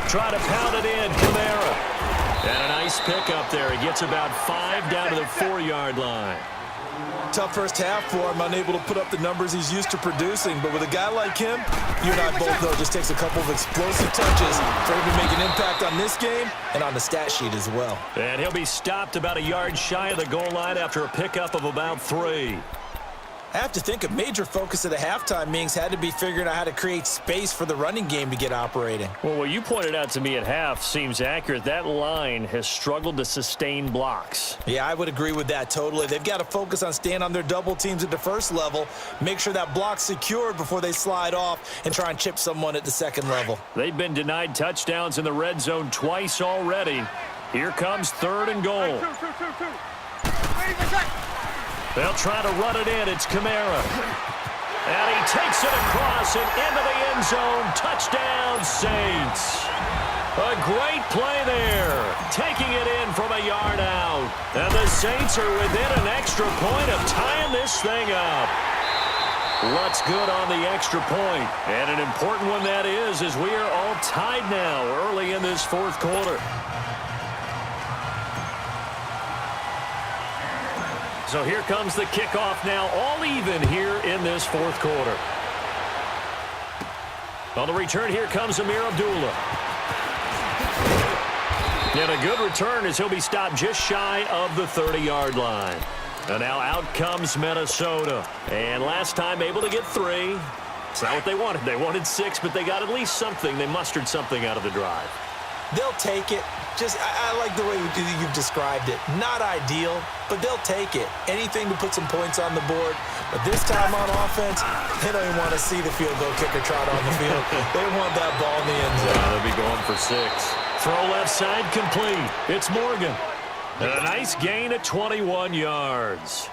Try to pound it in, Kamara. And a nice pickup there. He gets about 5 down to the 4-yard line. Tough first half for him, unable to put up the numbers he's used to producing. But with a guy like him, you and I both know it just takes a couple of explosive touches for him to make an impact on this game and on the stat sheet as well. And he'll be stopped about a yard shy of the goal line after a pickup of about 3. I have to think a major focus of the halftime meetings had to be figuring out how to create space for the running game to get operating. Well, what you pointed out to me at half seems accurate. That line has struggled to sustain blocks. Yeah, I would agree with that totally. They've got to focus on staying on their double teams at the first level, make sure that block's secured before they slide off and try and chip someone at the second level. They've been denied touchdowns in the red zone twice already. Here comes 3rd and goal. They'll try to run it in. It's Kamara. And he takes it across and into the end zone. Touchdown, Saints. A great play there. Taking it in from a yard out. And the Saints are within an extra point of tying this thing up. What's good on the extra point? And an important one that is, as we are all tied now early in this 4th quarter. So here comes the kickoff now, all even here in this 4th quarter. On the return, here comes Amir Abdullah. And a good return as he'll be stopped just shy of the 30-yard line. And now out comes Minnesota. And last time able to get 3. It's not what they wanted. They wanted 6, but they got at least something. They mustered something out of the drive. They'll take it. I like the way you've described it. Not ideal, but they'll take it. Anything to put some points on the board. But this time on offense, they don't even want to see the field goal kicker trot on the field. They want that ball in the end zone. Yeah, they'll be going for 6. Throw left side complete. It's Morgan. And a nice gain at 21 yards.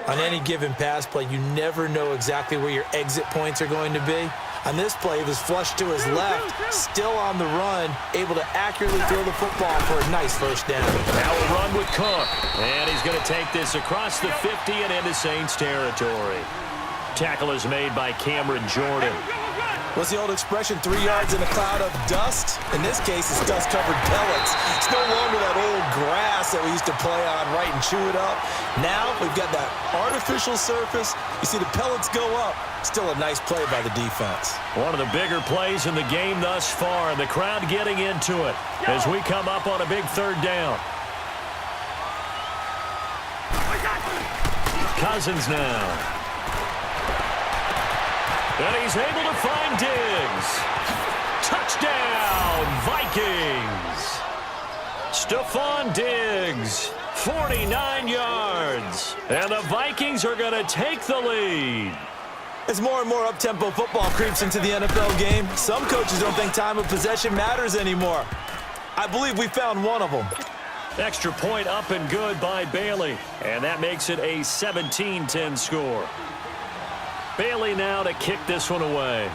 On any given pass play, you never know exactly where your exit points are going to be. On this play, it was flushed to his left, still on the run, able to accurately throw the football for a nice first down. Now a run with Cook. And he's going to take this across the 50 and into Saints territory. Tackle is made by Cameron Jordan. What's the old expression, 3 yards in a cloud of dust? In this case, it's dust-covered pellets. It's no longer that old grass that we used to play on, right, and chew it up. Now we've got that artificial surface. You see the pellets go up. Still a nice play by the defense. One of the bigger plays in the game thus far, and the crowd getting into it as we come up on a big 3rd down. Cousins now. And he's able to find Diggs. Touchdown, Vikings. Stephon Diggs, 49 yards. And the Vikings are going to take the lead. As more and more up-tempo football creeps into the NFL game, some coaches don't think time of possession matters anymore. I believe we found one of them. Extra point up and good by Bailey. And that makes it a 17-10 score. Bailey now to kick this one away.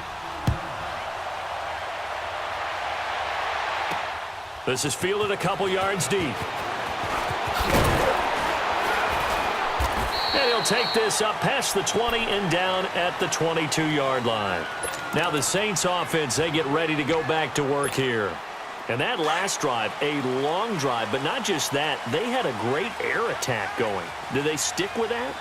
This is fielded a couple yards deep. And he'll take this up past the 20 and down at the 22-yard line. Now the Saints offense, they get ready to go back to work here. And that last drive, a long drive, but not just that, they had a great air attack going. Did they stick with that?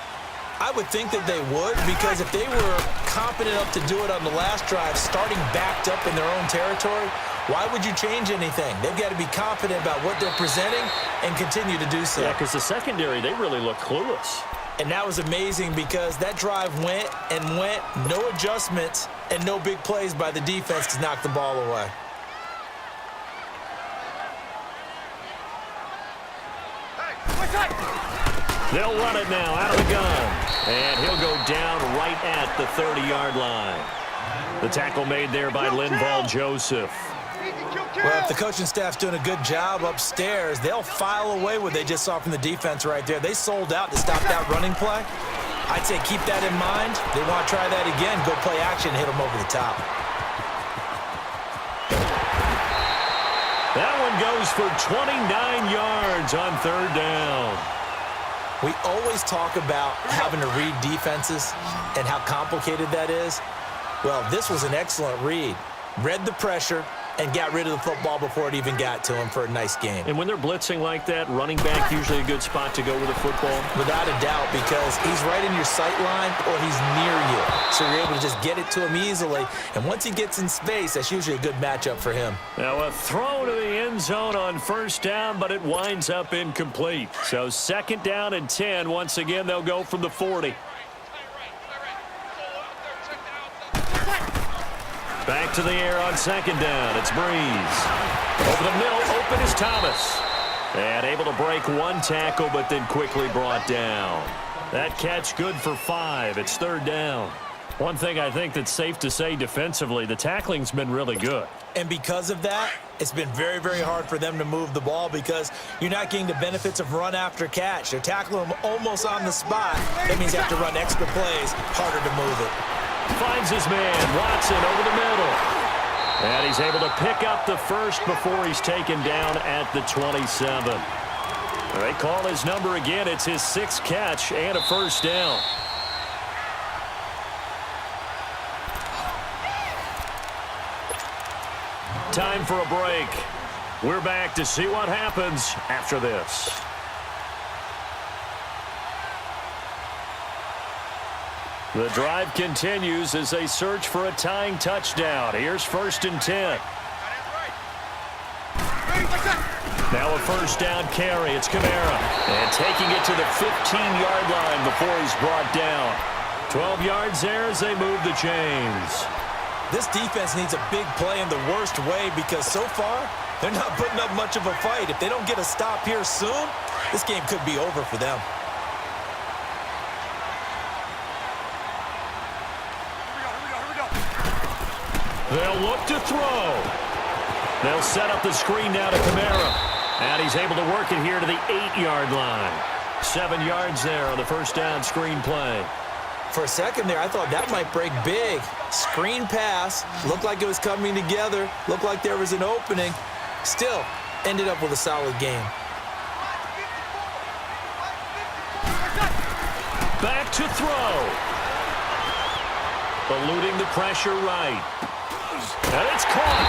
I would think that they would, because if they were competent enough to do it on the last drive, starting backed up in their own territory, why would you change anything? They've got to be confident about what they're presenting and continue to do so. Yeah, because the secondary, they really look clueless. And that was amazing because that drive went and went, no adjustments, and no big plays by the defense to knock the ball away. They'll run it now out of the gun. And he'll go down right at the 30-yard line. The tackle made there by Linval Joseph. Well, if the coaching staff's doing a good job upstairs, they'll file away what they just saw from the defense right there. They sold out to stop that running play. I'd say keep that in mind. They want to try that again, go play action, hit them over the top. That one goes for 29 yards on 3rd down. We always talk about having to read defenses and how complicated that is. Well, this was an excellent read. Read the pressure, and got rid of the football before it even got to him for a nice game. And when they're blitzing like that, running back usually a good spot to go with the football? Without a doubt, because he's right in your sight line or he's near you. So you're able to just get it to him easily. And once he gets in space, that's usually a good matchup for him. Now a throw to the end zone on first down, but it winds up incomplete. So 2nd down and 10. Once again, they'll go from the 40. Back to the air on 2nd down. It's Breeze. Over the middle, open is Thomas. And able to break one tackle, but then quickly brought down. That catch good for 5. It's 3rd down. One thing I think that's safe to say defensively, the tackling's been really good. And because of that, it's been very, very hard for them to move the ball because you're not getting the benefits of run after catch. They're tackling them almost on the spot. That means you have to run extra plays, harder to move it. Finds his man, Watson, over the middle. And he's able to pick up the first before he's taken down at the 27. They call his number again. It's his 6th catch and a first down. Time for a break. We're back to see what happens after this. The drive continues as they search for a tying touchdown. Here's 1st and 10. Now a first down carry. It's Kamara. And taking it to the 15-yard line before he's brought down. 12 yards there as they move the chains. This defense needs a big play in the worst way because so far, they're not putting up much of a fight. If they don't get a stop here soon, this game could be over for them. They'll look to throw. They'll set up the screen now to Kamara. And he's able to work it here to the 8-yard line. 7 yards there on the first down screen play. For a second there, I thought that might break big. Screen pass. Looked like it was coming together. Looked like there was an opening. Still, ended up with a solid game. Back to throw. Eluding the pressure right. And it's caught.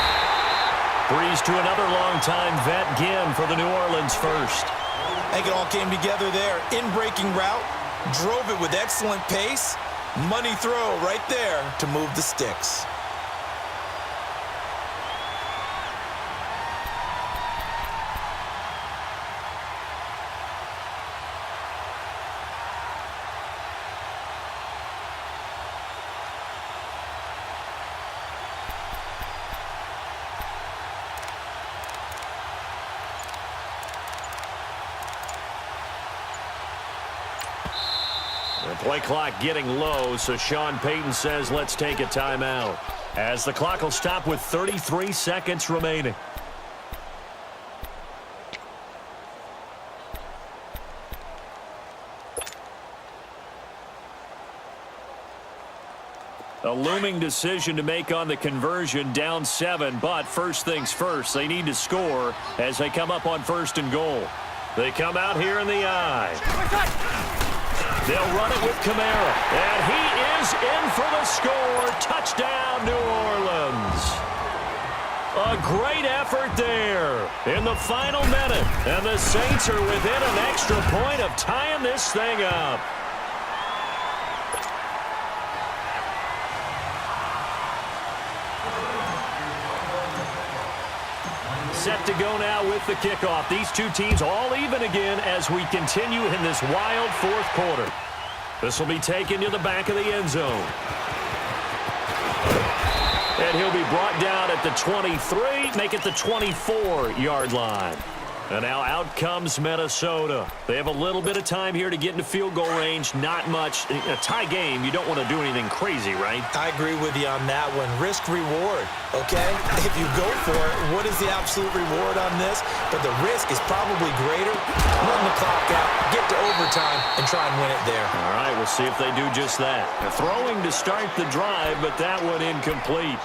Breeze to another long-time vet, Ginn, for the New Orleans first. I think it all came together there. In-breaking route. Drove it with excellent pace. Money throw right there to move the sticks. The play clock getting low, so Sean Payton says let's take a timeout. As the clock will stop with 33 seconds remaining. A looming decision to make on the conversion, down 7, but first things first, they need to score as they come up on 1st and goal. They come out here in the eye. They'll run it with Kamara, and he is in for the score. Touchdown, New Orleans. A great effort there in the final minute, and the Saints are within an extra point of tying this thing up. Set to go now with the kickoff. These two teams all even again as we continue in this wild 4th quarter. This will be taken to the back of the end zone. And he'll be brought down at the 23, make it the 24-yard line. And now out comes Minnesota. They have a little bit of time here to get into field goal range. Not much. A tie game, you don't want to do anything crazy, right? I agree with you on that one. Risk reward, okay? If you go for it, what is the absolute reward on this? But the risk is probably greater. Run the clock out, get to overtime, and try and win it there. All right, we'll see if they do just that. They're throwing to start the drive, but that one incomplete.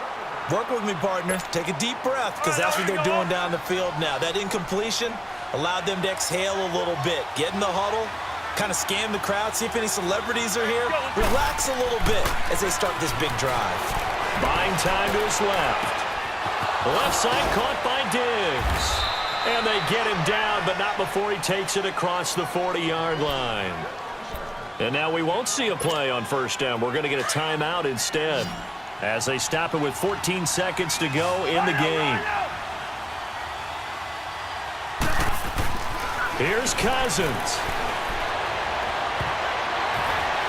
Work with me, partner. Take a deep breath, because that's what they're doing down the field now. That incompletion allowed them to exhale a little bit. Get in the huddle, kind of scan the crowd, see if any celebrities are here. Relax a little bit as they start this big drive. Buying time to his left. Left side caught by Diggs. And they get him down, but not before he takes it across the 40-yard line. And now we won't see a play on first down. We're going to get a timeout instead as they stop it with 14 seconds to go in the game. Here's Cousins.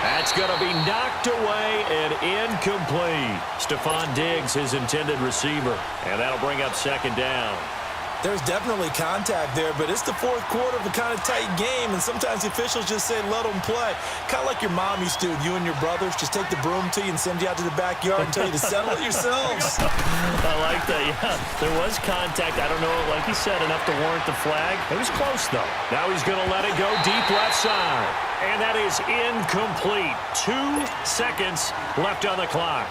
That's going to be knocked away and incomplete. Stephon Diggs, his intended receiver. And that'll bring up second down. There's definitely contact there, but it's the fourth quarter of a kind of tight game, and sometimes the officials just say, let them play. Kind of like your mom used to, you and your brothers, just take the broom to you and send you out to the backyard and tell you to settle it yourselves. I like that, yeah. There was contact. I don't know, like he said, enough to warrant the flag. It was close, though. Now he's going to let it go deep left side. And that is incomplete. 2 seconds left on the clock.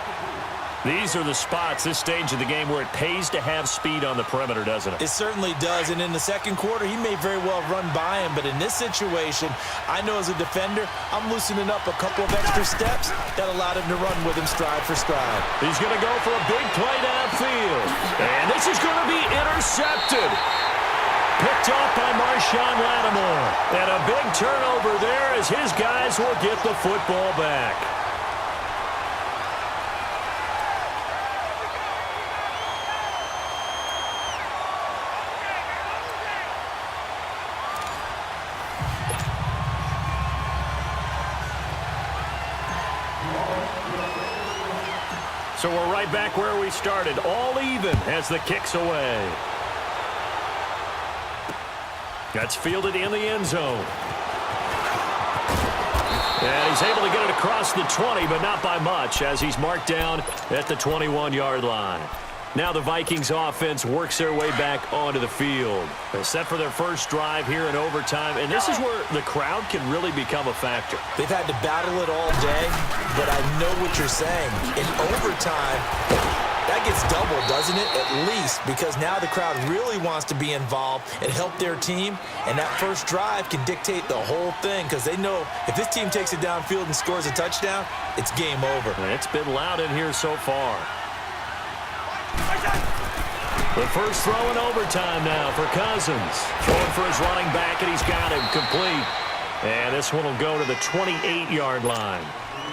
These are the spots, this stage of the game, where it pays to have speed on the perimeter, doesn't it? It certainly does, and in the second quarter, he may very well run by him, but in this situation, I know as a defender, I'm loosening up a couple of extra steps that allowed him to run with him stride for stride. He's going to go for a big play downfield, and this is going to be intercepted. Picked off by Marshawn Lattimore, and a big turnover there as his guys will get the football back. So we're right back where we started, all even as the kick's away. That's fielded in the end zone. And he's able to get it across the 20, but not by much, as he's marked down at the 21-yard line. Now the Vikings offense works their way back onto the field. They're set for their first drive here in overtime, and this is where the crowd can really become a factor. They've had to battle it all day, but I know what you're saying. In overtime, that gets doubled, doesn't it? At least, because now the crowd really wants to be involved and help their team, and that first drive can dictate the whole thing, because they know if this team takes it downfield and scores a touchdown, it's game over. And it's been loud in here so far. The first throw in overtime now for Cousins. Throwing for his running back, and he's got him complete. And this one will go to the 28-yard line.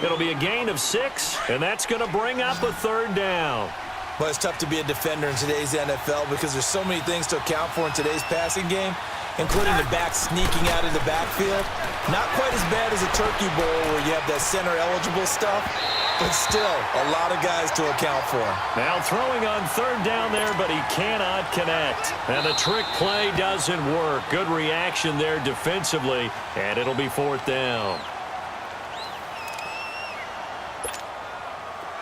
It'll be a gain of 6, and that's going to bring up a third down. Well, it's tough to be a defender in today's NFL because there's so many things to account for in today's passing game, including the back sneaking out of the backfield. Not quite as bad as a turkey bowl where you have that center-eligible stuff, but still a lot of guys to account for. Now throwing on third down there, but he cannot connect. And the trick play doesn't work. Good reaction there defensively, and it'll be fourth down.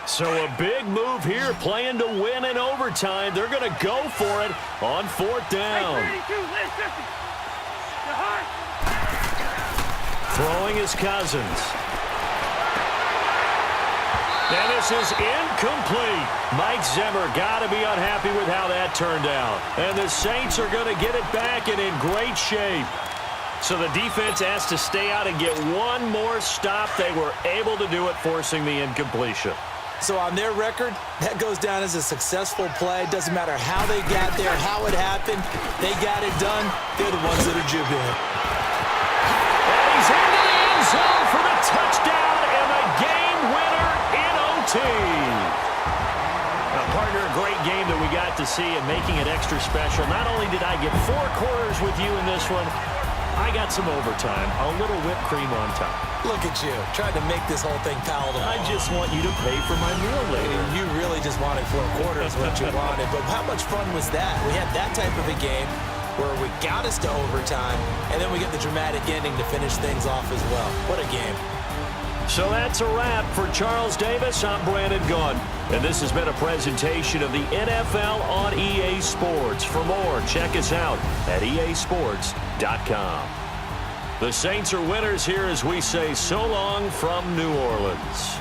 So a big move here, playing to win in overtime. They're going to go for it on fourth down. Throwing is Cousins. And this is incomplete. Mike Zimmer got to be unhappy with how that turned out. And the Saints are going to get it back and in great shape. So the defense has to stay out and get one more stop. They were able to do it, forcing the incompletion. So on their record, that goes down as a successful play. Doesn't matter how they got there, how it happened. They got it done. They're the ones that are jubilant. And he's into the end zone for the touchdown and the game winner in OT. Now, partner, a great game that we got to see and making it extra special. Not only did I get 4 quarters with you in this one, I got some overtime, a little whipped cream on top. Look at you, trying to make this whole thing palatable. I just want you to pay for my meal later. You really just wanted 4 quarters what you wanted, but how much fun was that? We had that type of a game where we got us to overtime, and then we get the dramatic ending to finish things off as well. What a game. So that's a wrap for Charles Davis. I'm Brandon Gaudin, and this has been a presentation of the NFL on EA Sports. For more, check us out at easports.com. The Saints are winners here as we say so long from New Orleans.